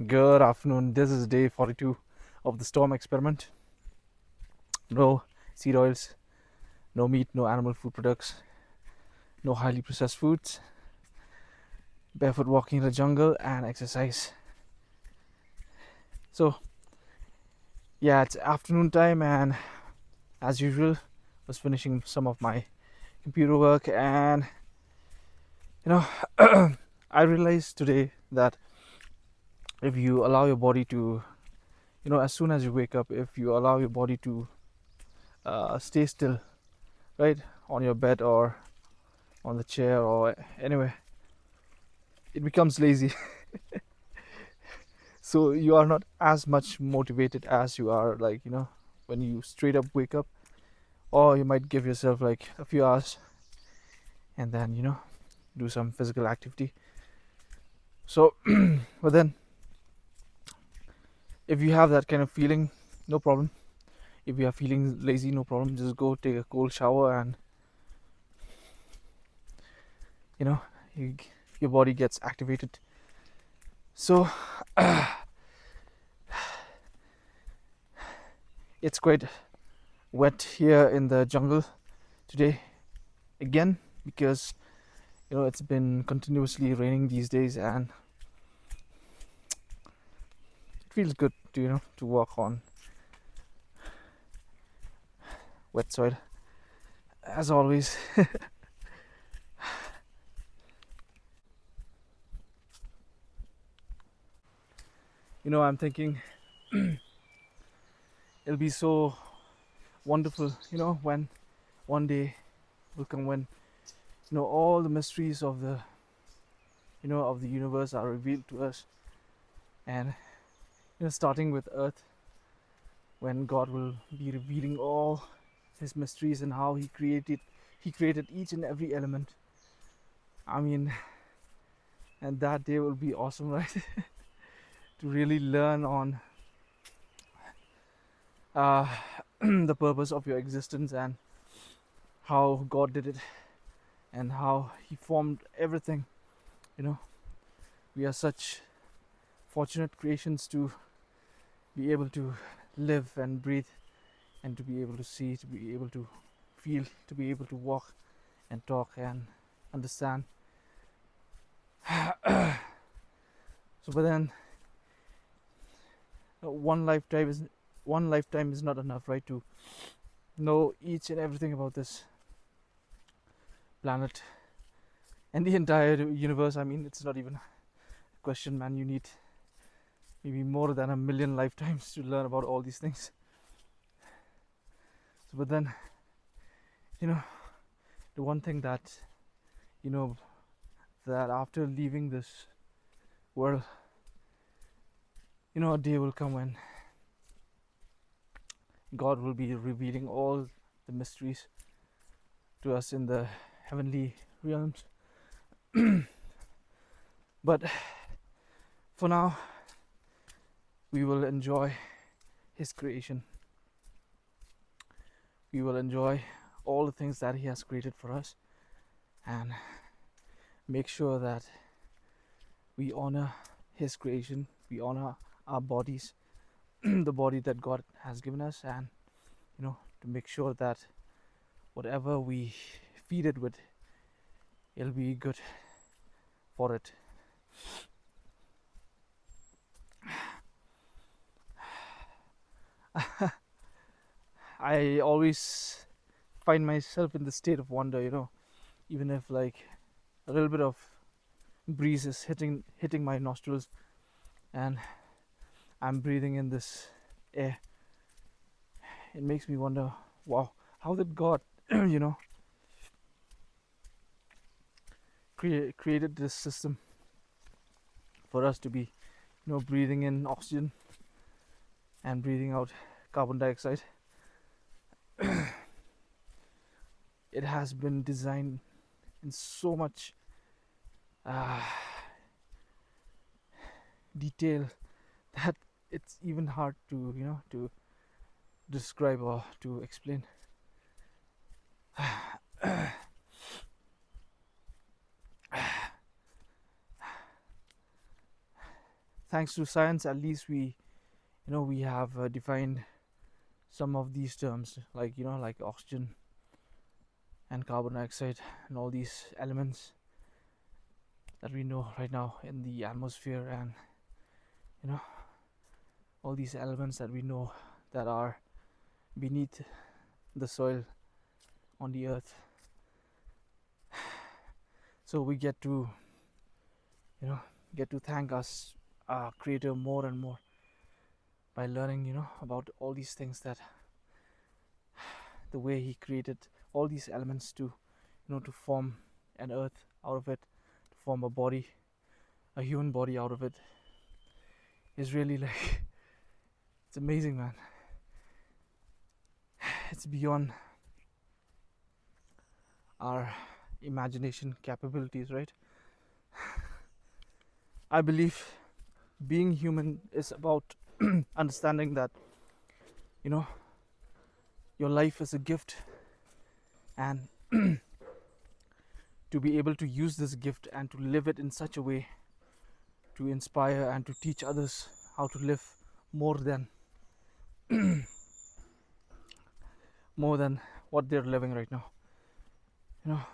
Good afternoon. This is day 42 of the storm experiment. No seed oils, no meat, no animal food products, no highly processed foods, barefoot walking in the jungle, and exercise. So, yeah, it's afternoon time, and as usual, was finishing some of my computer work, and you know, I realized today that if you allow your body to, as soon as you wake up, if you allow your body to stay still, right, on your bed or on the chair or anywhere, it becomes lazy. So you are not as much motivated as you are, like, when you straight up wake up, or you might give yourself like a few hours and then do some physical activity. So but then if you have that kind of feeling, no problem. If you are feeling lazy, no problem, just go take a cold shower, and you know you, your body gets activated. So it's quite wet here in the jungle today again, because it's been continuously raining these days, and it feels good to to walk on wet soil as always. I'm thinking it'll be so wonderful, when one day will come when all the mysteries of the of the universe are revealed to us, and starting with Earth, when God will be revealing all his mysteries and how he created each and every element. I mean, and that day will be awesome, right? To really learn on uh, the purpose of your existence, and how God did it, and how he formed everything. We are such fortunate creations to be able to live and breathe, and to be able to see, to be able to feel, to be able to walk and talk and understand. So but then one lifetime is not enough, right, to know each and everything about this planet and the entire universe. I mean, it's not even a question, man. You need maybe more than a million lifetimes to learn about all these things. So but then the one thing that that after leaving this world, a day will come when God will be revealing all the mysteries to us in the heavenly realms. But for now, we will enjoy his creation. We will enjoy all the things that he has created for us, and make sure that we honor his creation, we honor our bodies, the body that God has given us, and to make sure that whatever we feed it with, it'll be good for it. I always find myself in the state of wonder, even if like a little bit of breeze is hitting my nostrils, and I'm breathing in this air. It makes me wonder, wow, how did God, created this system for us to be, breathing in oxygen and breathing out carbon dioxide. It has been designed in so much detail that it's even hard to to describe or to explain. thanks to science, at least we have defined some of these terms, like like oxygen and carbon dioxide and all these elements that we know right now in the atmosphere, and you know all these elements that we know that are beneath the soil on the earth. So we get to thank us, our creator, more and more by learning about all these things, that the way he created all these elements to form an earth out of it, to form a body, a human body out of it, is really like it's amazing, man. It's beyond our imagination capabilities, right? I believe being human is about understanding that you know your life is a gift, and to be able to use this gift and to live it in such a way to inspire and to teach others how to live more than more than what they're living right now.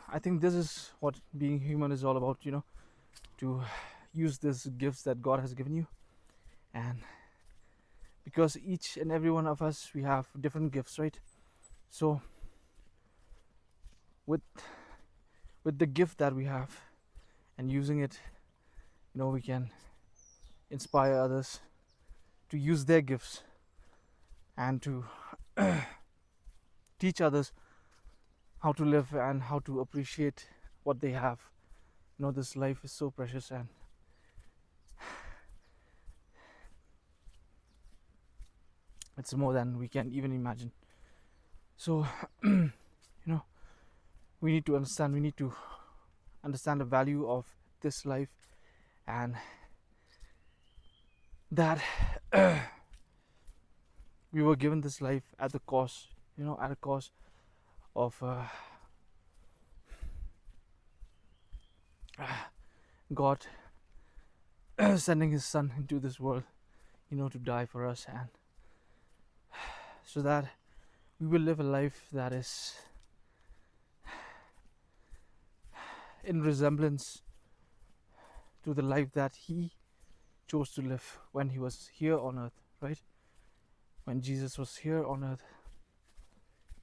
I think this is what being human is all about, to use these gifts that God has given you. And because each and every one of us, we have different gifts, right? So with the gift that we have and using it, we can inspire others to use their gifts and to teach others how to live and how to appreciate what they have. This life is so precious, and it's more than we can even imagine. So we need to understand the value of this life, and that we were given this life at the cost, at a cost of God sending his son into this world, to die for us, and so that we will live a life that is in resemblance to the life that he chose to live when he was here on earth, right? When Jesus was here on earth,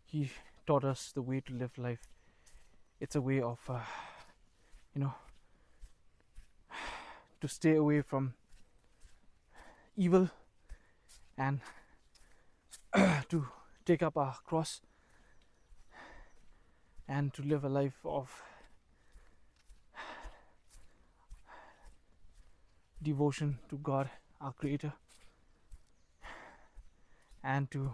he taught us the way to live life. It's a way of to stay away from evil, and to take up our cross and to live a life of devotion to God, our creator, and to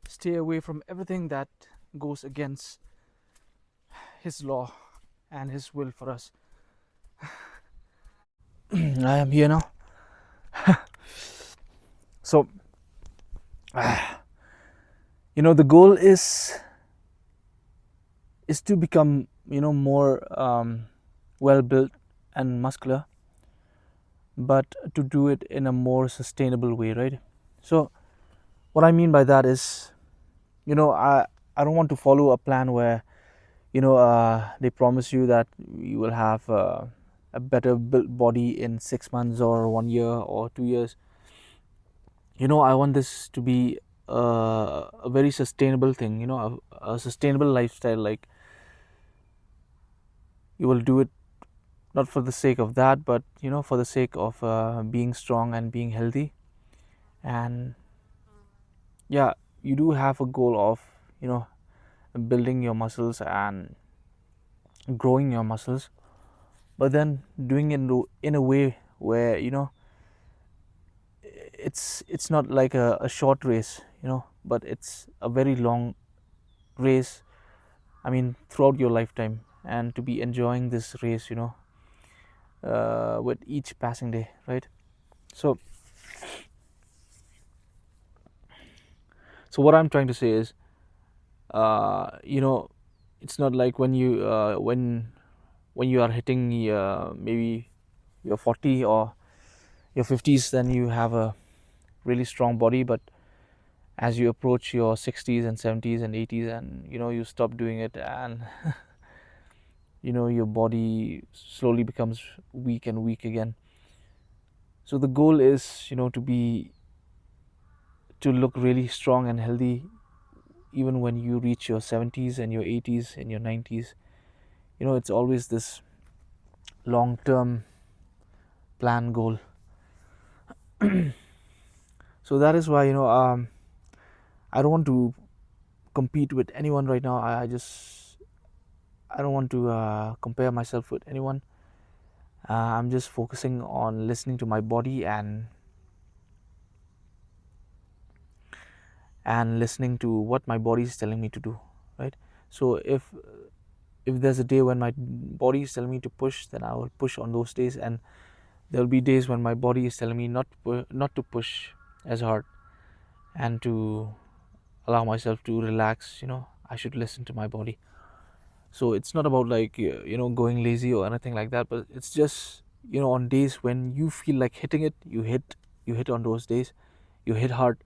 stay away from everything that goes against his law and his will for us. I am here now. So the goal is to become more well built and muscular, but to do it in a more sustainable way, right? So what I mean by that is, I don't want to follow a plan where they promise you that you will have a better built body in 6 months or 1 year or 2 years. I want this to be a very sustainable thing, a sustainable lifestyle. Like, you will do it not for the sake of that, but for the sake of being strong and being healthy. And yeah, you do have a goal of building your muscles and growing your muscles, but then doing it in a way where it's not like a short race, but it's a very long race. I mean, throughout your lifetime, and to be enjoying this race, with each passing day, right? So what I'm trying to say is, it's not like when you are hitting maybe you're 40 or your 50s, then you have a really strong body. But as you approach your 60s and 70s and 80s, and you stop doing it, and your body slowly becomes weak and weak again. So the goal is to look really strong and healthy even when you reach your 70s and your 80s and your 90s. It's always this long term plan goal. So that is why I don't want to compete with anyone right now. I don't want to compare myself with anyone. I'm just focusing on listening to my body and listening to what my body is telling me to do, right? So if there's a day when my body is telling me to push, then I will push on those days, and there'll be days when my body is telling me not to push as hard and to allow myself to relax. I should listen to my body. So it's not about like going lazy or anything like that, but it's just on days when you feel like hitting it, you hit on those days, you hit hard.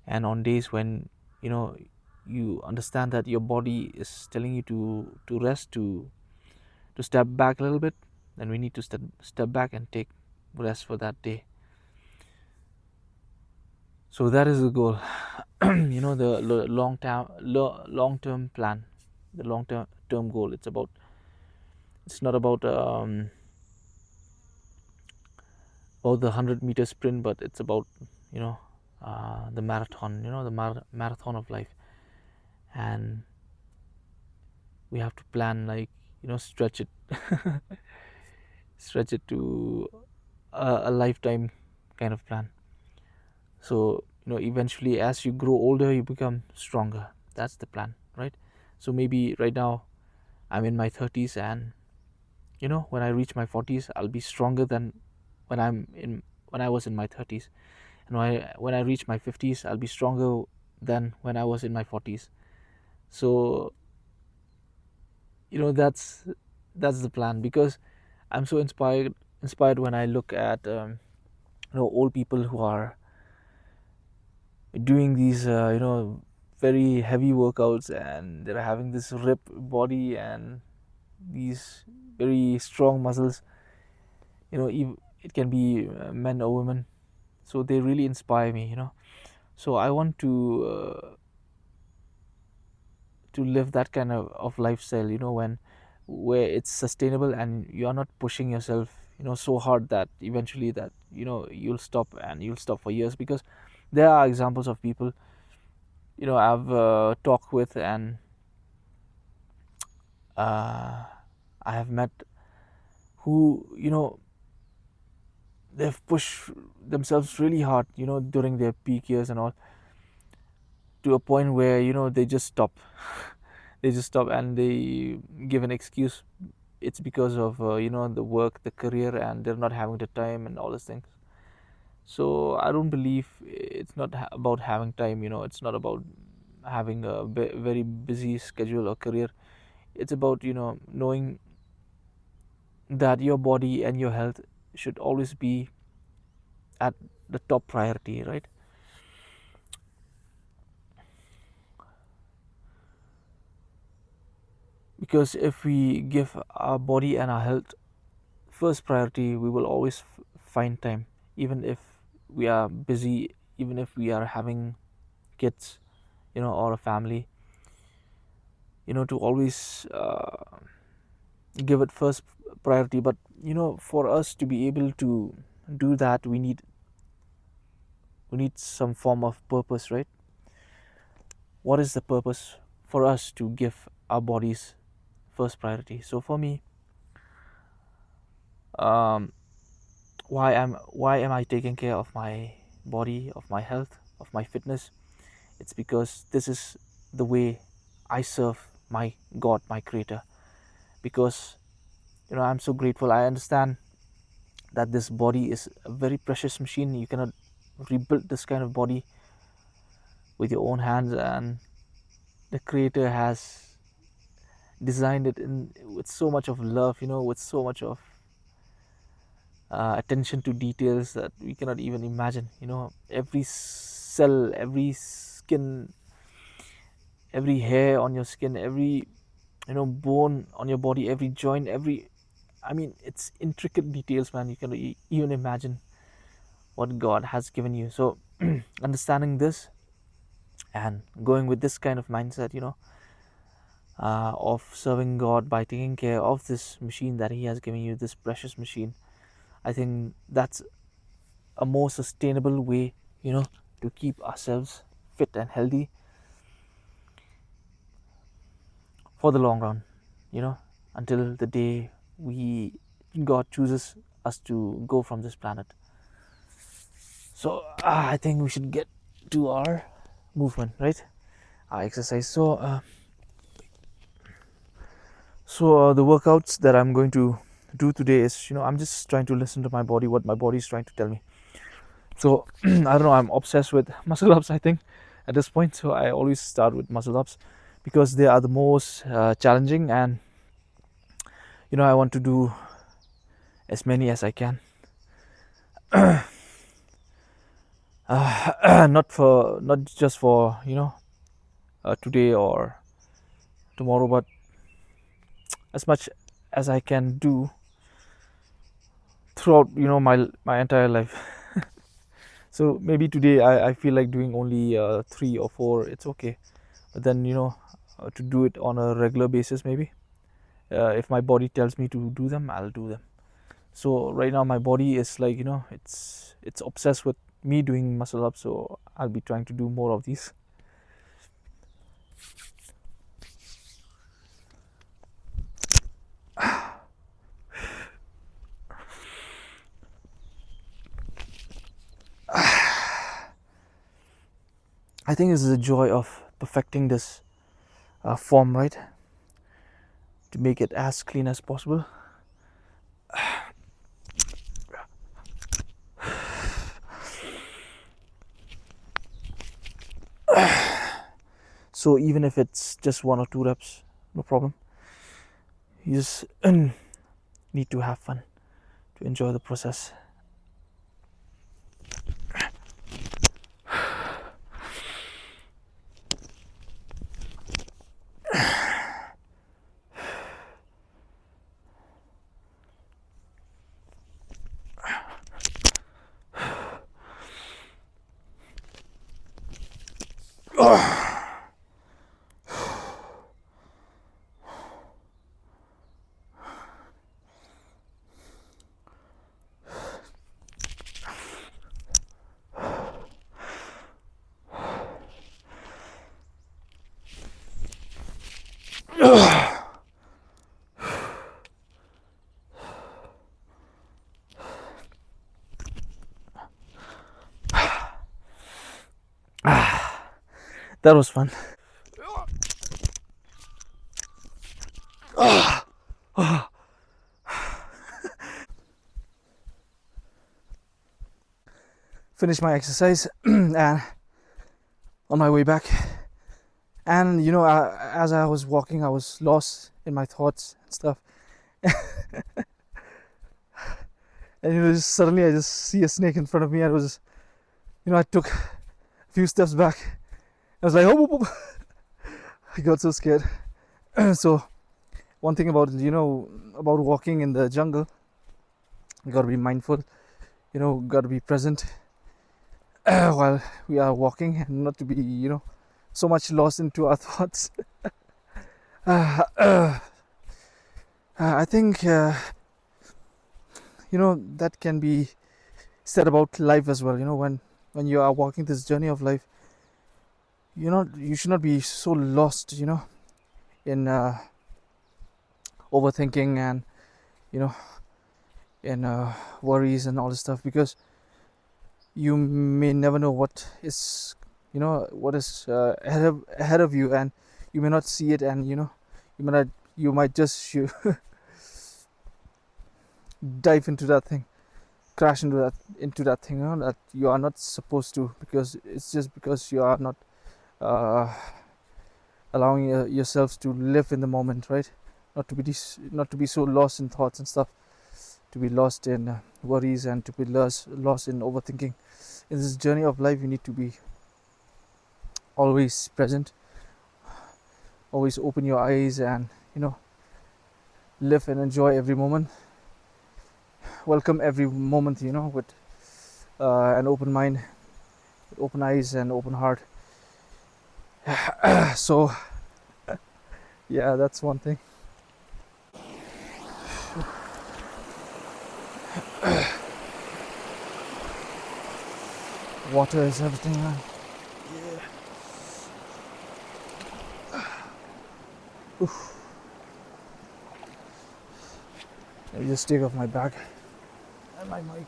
And on days when you know you understand that your body is telling you to rest, to step back a little bit, then we need to step back and take rest for that day. So that is the goal. The long term plan, the long term goal. It's not about the 100-meter sprint, but it's about you know the marathon, the marathon of life. And we have to plan, like stretch it stretch it to a lifetime kind of plan. So eventually, as you grow older, you become stronger. That's the plan, right? So maybe right now I'm in my 30s, and when I reach my 40s, I'll be stronger than when I was in my 30s. And when I reach my 50s, I'll be stronger than when I was in my 40s. So that's the plan, because I'm so inspired when I look at old people who are doing these very heavy workouts, and they're having this ripped body and these very strong muscles. It can be men or women. So they really inspire me. So I want to live that kind of lifestyle, where it's sustainable and you're not pushing yourself so hard that eventually that you'll stop, and you'll stop for years. Because there are examples of people I've talked with, and I have met, who they've pushed themselves really hard during their peak years and all, to a point where they just stop. They just stop, and they give an excuse. It's because of the work, the career, and they're not having the time and all those things. So I don't believe it's not about having time. It's not about having a very busy schedule or career. It's about knowing that your body and your health should always be at the top priority, right? Because if we give our body and our health first priority, we will always find time, even if we are busy, even if we are having kids, or a family, to always give it first priority. But for us to be able to do that, we need some form of purpose, right? What is the purpose for us to give our bodies first priority? So for me, um, why am I taking care of my body, of my health, of my fitness? It's because this is the way I serve my God, my creator. Because I'm so grateful. I understand that this body is a very precious machine. You cannot rebuild this kind of body with your own hands, and the creator has designed it with so much of love, with so much of attention to details that we cannot even imagine. Every cell, every skin, every hair on your skin, every bone on your body, every joint, every, I mean, it's intricate details, man. You can even imagine what God has given you. So understanding this and going with this kind of mindset, of serving God by taking care of this machine that He has given you, this precious machine, I think that's a more sustainable way, to keep ourselves fit and healthy for the long run, until the day we God chooses us to go from this planet. So I think we should get to our movement, right? Our exercise. So the workouts that I'm going to do today is, I'm just trying to listen to my body, what my body is trying to tell me. So I don't know, I'm obsessed with muscle ups, I think, at this point. So I always start with muscle ups because they are the most challenging, and I want to do as many as I can. Not just for today or tomorrow, but as much as I can do throughout my entire life. So maybe today I feel like doing only 3 or 4. It's okay, but then to do it on a regular basis, maybe if my body tells me to do them, I'll do them. So right now my body is like, it's obsessed with me doing muscle up, so I'll be trying to do more of these. I think this is the joy of perfecting this form, right? To make it as clean as possible. So even if it's just 1 or 2 reps, no problem. You just need to have fun, to enjoy the process. That was fun. Finished my exercise and on my way back, and as I was walking, I was lost in my thoughts and stuff. And just suddenly I just see a snake in front of me. And it was, I took a few steps back. I was like, oh. I got so scared. So one thing about about walking in the jungle, you gotta be mindful, gotta be present while we are walking, and not to be so much lost into our thoughts. I think that can be said about life as well. When you are walking this journey of life, you should not be so lost in overthinking and in worries and all this stuff, because you may never know what is ahead of you, and you may not see it, and you might just dive into that thing, crash into that thing, that you are not supposed to, because it's just because you are not allowing yourselves to live in the moment, right? Not to be so lost in thoughts and stuff. to be lost in worries, and to be lost in overthinking. In this journey of life, you need to be always present, always open your eyes, and live and enjoy every moment. Welcome every moment, with an open mind, with open eyes, and open heart. So yeah, that's one thing. Water is everything, man. Let me just take off my bag and my mic.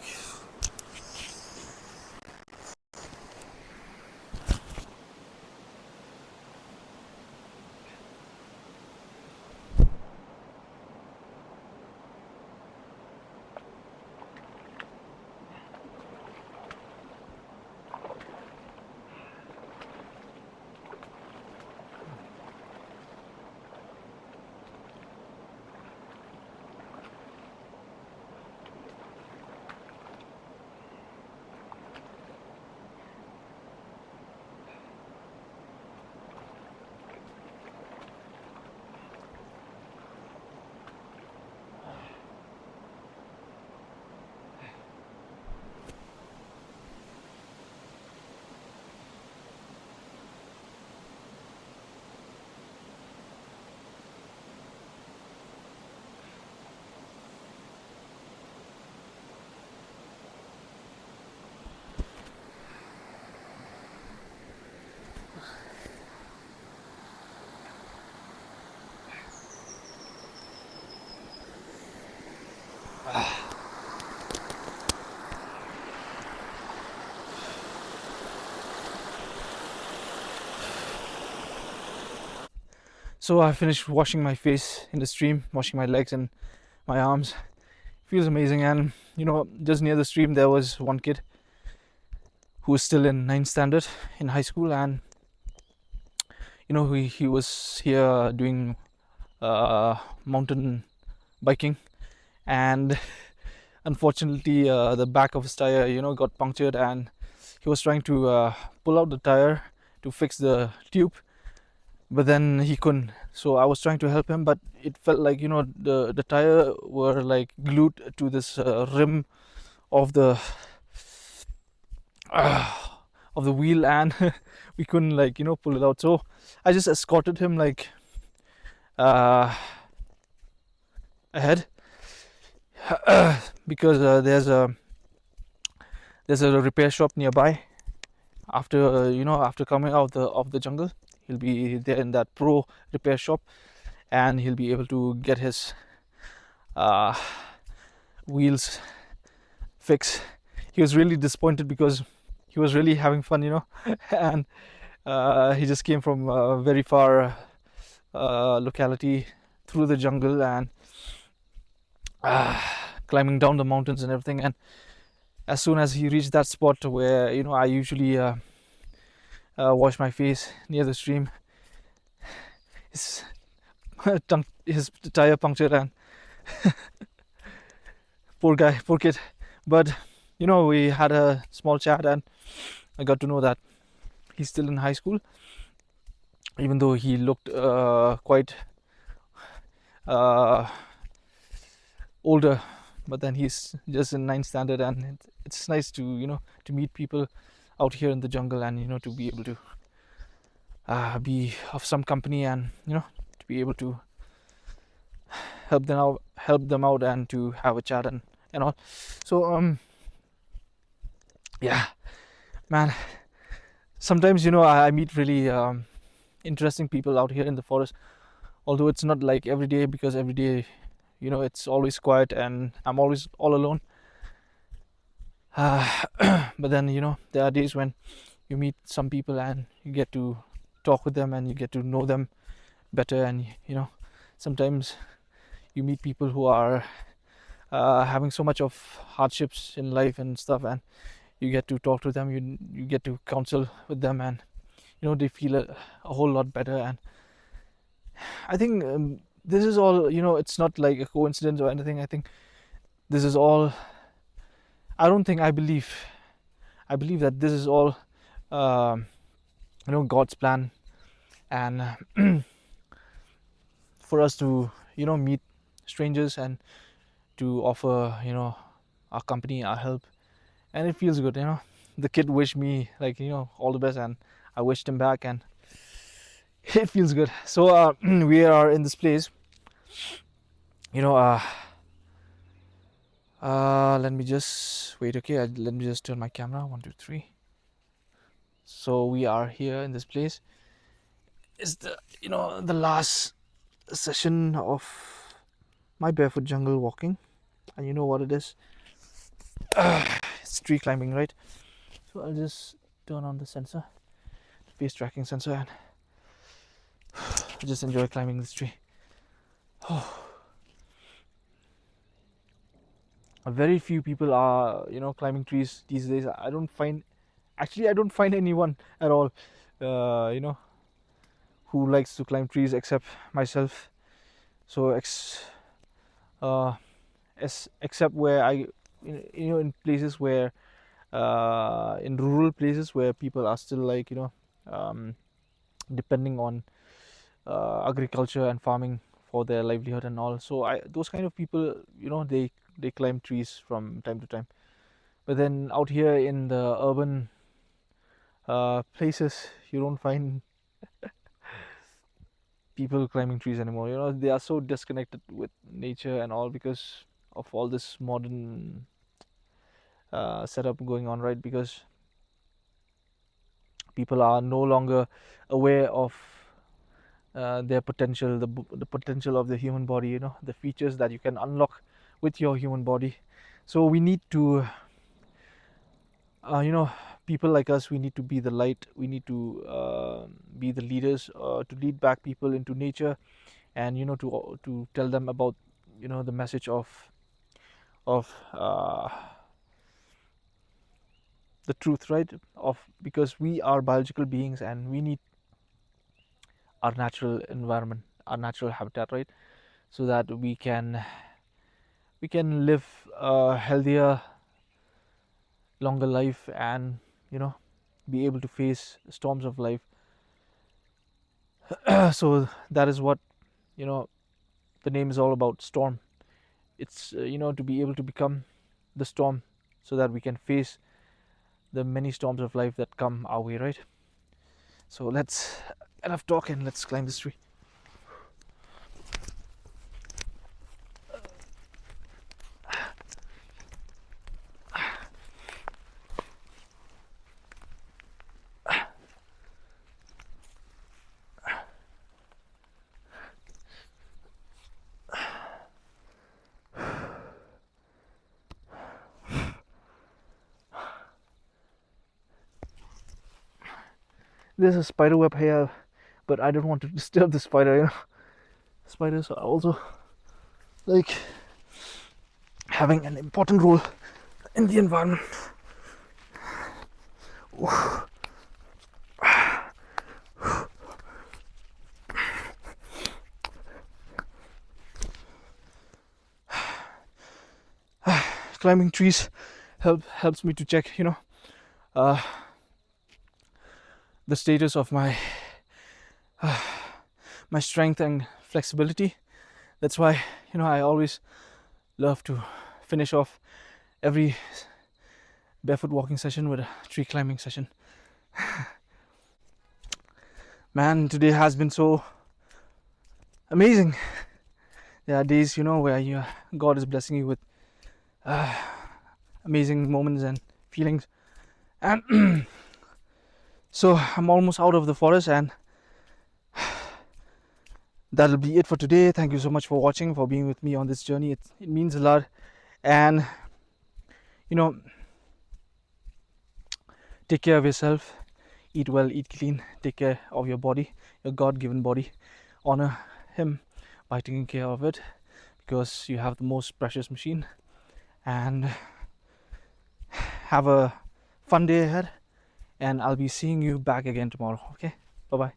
So I finished washing my face in the stream, washing my legs and my arms. Feels amazing. And just near the stream there was one kid who was still in ninth standard in high school, and he was here doing mountain biking, and unfortunately the back of his tire got punctured, and he was trying to pull out the tire to fix the tube, but then he couldn't. So I was trying to help him, but it felt like the tire were like glued to this rim of the uh, of the wheel, and we couldn't pull it out. So I just escorted him uh, ahead because there's a repair shop nearby. After after coming out of the jungle, he'll be there in that pro repair shop, and he'll be able to get his uh, wheels fixed. He was really disappointed because he was really having fun, and he just came from a very far locality through the jungle, and climbing down the mountains and everything. And as soon as he reached that spot where I usually wash my face near the stream, his his tire punctured, and poor guy, poor kid. But we had a small chat, and I got to know that he's still in high school, even though he looked quite older, but then he's just in ninth standard. And it's nice to to meet people out here in the jungle, and to be able to be of some company, and to be able to help them out, and to have a chat and all. So yeah, man, sometimes I meet really interesting people out here in the forest, although it's not like every day, because every day it's always quiet and I'm always all alone. But then there are days when you meet some people and you get to talk with them and you get to know them better, and sometimes you meet people who are having so much of hardships in life and stuff, and you get to talk to them, you get to counsel with them, and they feel a whole lot better. And I think this is all, it's not like a coincidence or anything. I think this is all, I don't think, I believe that this is all God's plan, and for us to meet strangers and to offer our company, our help, and it feels good. The kid wished me like all the best, and I wished him back, and it feels good. So we are in this place, you know let me just wait. Okay, let me just turn my camera. 1 2 3. So we are here in this place. It's the last session of my barefoot jungle walking, and you know what it is. It's tree climbing, right? So I'll just turn on the sensor, the face tracking sensor, and just enjoy climbing this tree. Very few people are climbing trees these days. I don't find anyone at all who likes to climb trees except myself. So except where I in places where in rural places where people are still like depending on agriculture and farming for their livelihood and all. So those kind of people, they climb trees from time to time. But then out here in the urban places, you don't find people climbing trees anymore. They are so disconnected with nature and all because of all this modern setup going on, right? Because people are no longer aware of their potential, the potential of the human body, the features that you can unlock with your human body. So we need to people like us, we need to be the light, we need to be the leaders, to lead back people into nature, and to tell them about the message of the truth, right? Of Because we are biological beings and we need our natural environment, our natural habitat, right? So that we can live a healthier, longer life, and be able to face storms of life. So that is what the name is all about, storm. It's to be able to become the storm so that we can face the many storms of life that come our way, right? So let's enough talk and let's climb this tree. There's a spider web here, but I don't want to disturb the spider. Spiders are also like having an important role in the environment. Climbing trees helps me to check the status of my my strength and flexibility. That's why I always love to finish off every barefoot walking session with a tree climbing session. Man, today has been so amazing. There are days where God is blessing you with amazing moments and feelings, and so I'm almost out of the forest, and that'll be it for today. Thank you so much for watching, for being with me on this journey. It means a lot. And take care of yourself, eat well, eat clean, take care of your body, your God-given body. Honor him by taking care of it, because you have the most precious machine. And have a fun day ahead, and I'll be seeing you back again tomorrow. Okay, bye bye.